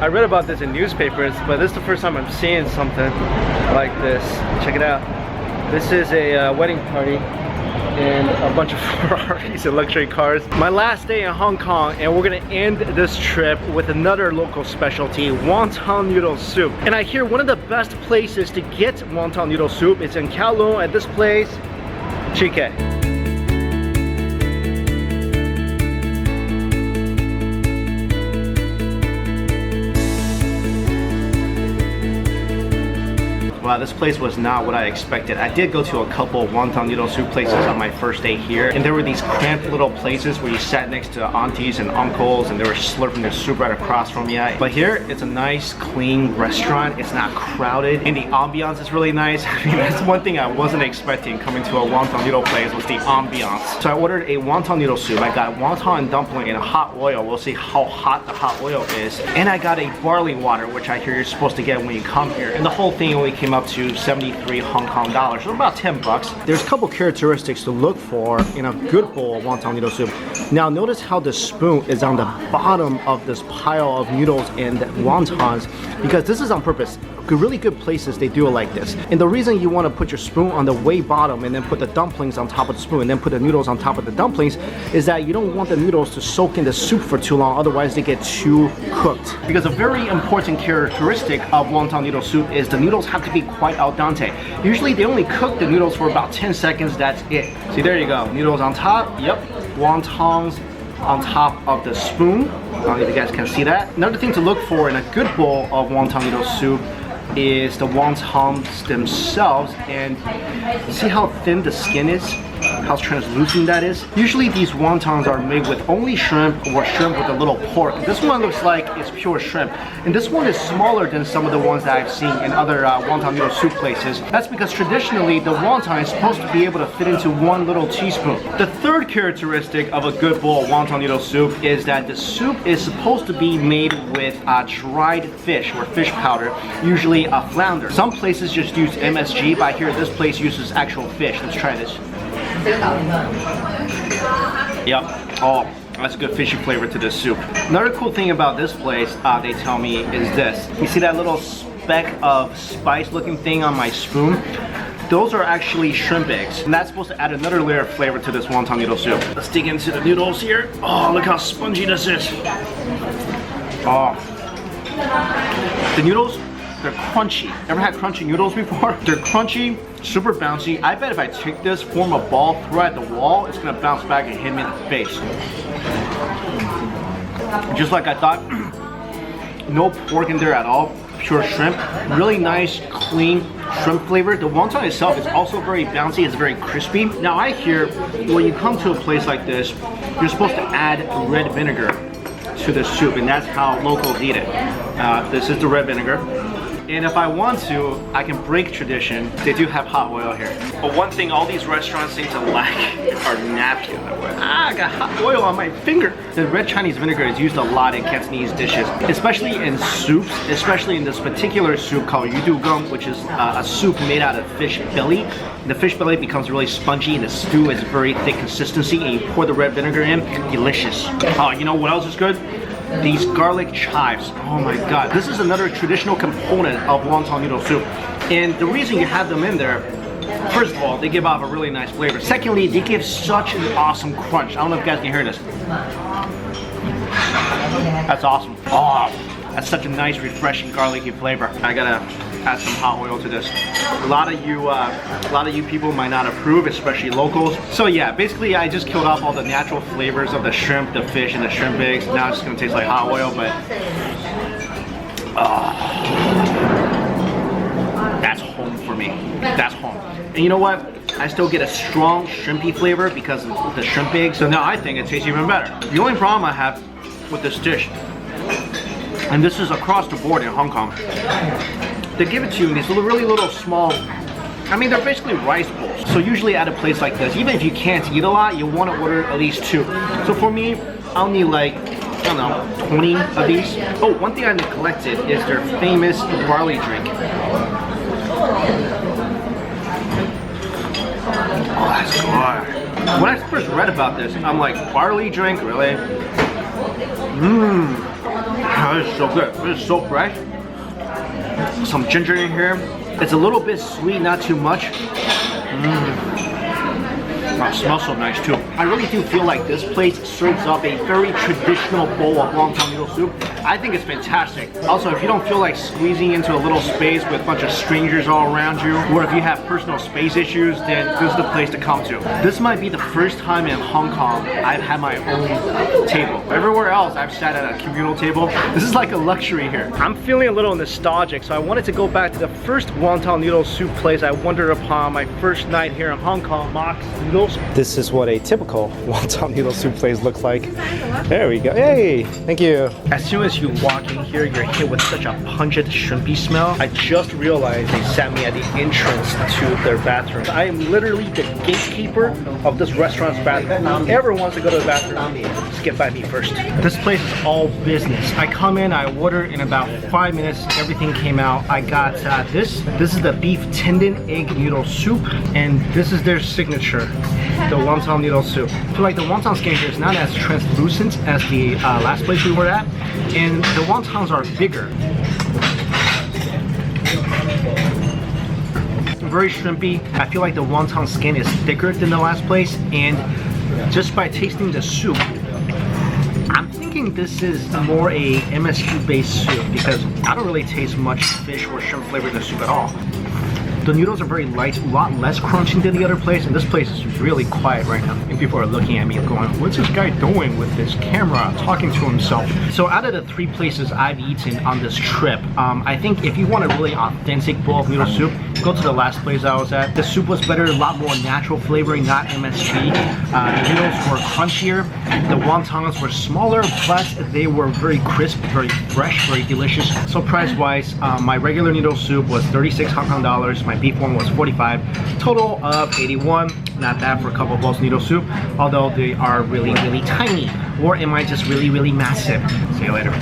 I read about this in newspapers, but this is the first time I'm seeing something like this. Check it out. This is a wedding party and a bunch of Ferraris and luxury cars. My last day in Hong Kong, and we're gonna end this trip with another local specialty, wonton noodle soup. And I hear one of the best places to get wonton noodle soup is in Kowloon at this place, Chike. Wow, this place was not what I expected. I did go to a couple wonton noodle soup places on my first day here, and there were these cramped little places where you sat next to aunties and uncles and they were slurping their soup right across from you. But here, it's a nice, clean restaurant. It's not crowded, and the ambiance is really nice. I mean, that's one thing I wasn't expecting coming to a wonton noodle place was the ambiance. So I ordered a wonton noodle soup. I got wonton and dumpling in a hot oil. We'll see how hot the hot oil is. And I got a barley water, which I hear you're supposed to get when you come here. And the whole thing only came up to 73 Hong Kong dollars, so about 10 bucks. There's a couple characteristics to look for in a good bowl of wonton noodle soup. Now notice how the spoon is on the bottom of this pile of noodles and wontons, because this is on purpose. Really good places, they do it like this. And the reason you want to put your spoon on the way bottom and then put the dumplings on top of the spoon and then put the noodles on top of the dumplings is that you don't want the noodles to soak in the soup for too long, otherwise they get too cooked. Because a very important characteristic of wonton noodle soup is the noodles have to be quite al dente. Usually they only cook the noodles for about 10 seconds, that's it. See, there you go, noodles on top, yep, wontons on top of the spoon. I don't know if you guys can see that. Another thing to look for in a good bowl of wonton noodle soup is the wontons themselves, and see how thin the skin is, how translucent that is. Usually these wontons are made with only shrimp or shrimp with a little pork. This one looks like it's pure shrimp, and this one is smaller than some of the ones that I've seen in other wonton noodle soup places. That's because traditionally the wonton is supposed to be able to fit into one little teaspoon. The third characteristic of a good bowl of wonton noodle soup is that the soup is supposed to be made with dried fish or fish powder, usually a flounder. Some places just use MSG, but I hear this place uses actual fish. Let's try this. Yep. Oh, that's a good fishy flavor to this soup. Another cool thing about this place, they tell me, is this. You see that little speck of spice looking thing on my spoon? Those are actually shrimp eggs, and that's supposed to add another layer of flavor to this wonton noodle soup. Let's dig into the noodles here. Oh, look how spongy this is. Oh. The noodles, they're crunchy. Ever had crunchy noodles before? They're crunchy, super bouncy. I bet if I take this, form a ball, throw it at the wall, it's gonna bounce back and hit me in the face. Just like I thought, no pork in there at all, pure shrimp. Really nice, clean shrimp flavor. The wonton itself is also very bouncy, it's very crispy. Now I hear when you come to a place like this, you're supposed to add red vinegar to the soup, and that's how locals eat it. This is the red vinegar. And if I want to, I can break tradition. They do have hot oil here. But one thing all these restaurants seem to lack are napkins. I got hot oil on my finger. The red Chinese vinegar is used a lot in Cantonese dishes, especially in soups, especially in this particular soup called yudugong, which is a soup made out of fish belly. The fish belly becomes really spongy and the stew is very thick consistency, and you pour the red vinegar in, delicious. Oh, you know what else is good? These garlic chives. Oh my god. This is another traditional component of wonton noodle soup. And the reason you have them in there, first of all, they give off a really nice flavor. Secondly, they give such an awesome crunch. I don't know if you guys can hear this. That's awesome. Oh, that's such a nice, refreshing, garlicky flavor. I gotta add some hot oil to this. A lot of you people might not approve, especially locals. So yeah, basically I just killed off all the natural flavors of the shrimp, the fish, and the shrimp eggs. Now it's just gonna taste like hot oil, but that's home for me. That's home. And you know what? I still get a strong shrimpy flavor because of the shrimp eggs. So now I think it tastes even better. The only problem I have with this dish, and this is across the board in Hong Kong, they give it to you in these really little small, I mean they're basically rice bowls. So usually at a place like this, even if you can't eat a lot, you want to order at least 2. So for me, I'll need like, I don't know, 20 of these. Oh, one thing I neglected is their famous barley drink. Oh, that's good. When I first read about this, I'm like, barley drink, really? Mmm. This is so good. This is so fresh. Some ginger in here. It's a little bit sweet, not too much. It smells so nice too. I really do feel like this place serves up a very traditional bowl of wonton noodle soup. I think it's fantastic. Also, if you don't feel like squeezing into a little space with a bunch of strangers all around you, or if you have personal space issues, then this is the place to come to. This might be the first time in Hong Kong I've had my own table. Everywhere else I've sat at a communal table. This is like a luxury here. I'm feeling a little nostalgic, so I wanted to go back to the first wonton noodle soup place I wandered upon my first night here in Hong Kong, Mikexingchen Noodles. This is what a typical wonton noodle soup place looks like. There we go. Hey, thank you. As soon as you walk in here, you're hit with such a pungent shrimpy smell. I just realized they sat me at the entrance to their bathroom. I am literally the gatekeeper of this restaurant's bathroom. Whoever wants to go to the bathroom, skip by me first. This place is all business. I come in, I order, in about 5 minutes, everything came out. I got this. This is the beef tendon egg noodle soup, and this is their signature, the wonton noodle soup. I feel like the wonton skin here is not as translucent as the last place we were at, and the wontons are bigger. Very shrimpy. I feel like the wonton skin is thicker than the last place, and just by tasting the soup, I'm thinking this is more a MSG based soup because I don't really taste much fish or shrimp flavor in the soup at all. The noodles are very light, a lot less crunchy than the other place, and this place is really quiet right now. And people are looking at me going, what's this guy doing with this camera, talking to himself? So out of the 3 places I've eaten on this trip, I think if you want a really authentic bowl of noodle soup, go to the last place I was at. The soup was better, a lot more natural flavoring, not MSG. The noodles were crunchier, the wontons were smaller, plus they were very crisp, very fresh, very delicious. So price-wise, my regular noodle soup was 36 Hong Kong dollars. My beef one was 45, total of 81. Not bad for a couple of bowls of noodle soup, although they are really, really tiny. Or am I just really, really massive? See you later.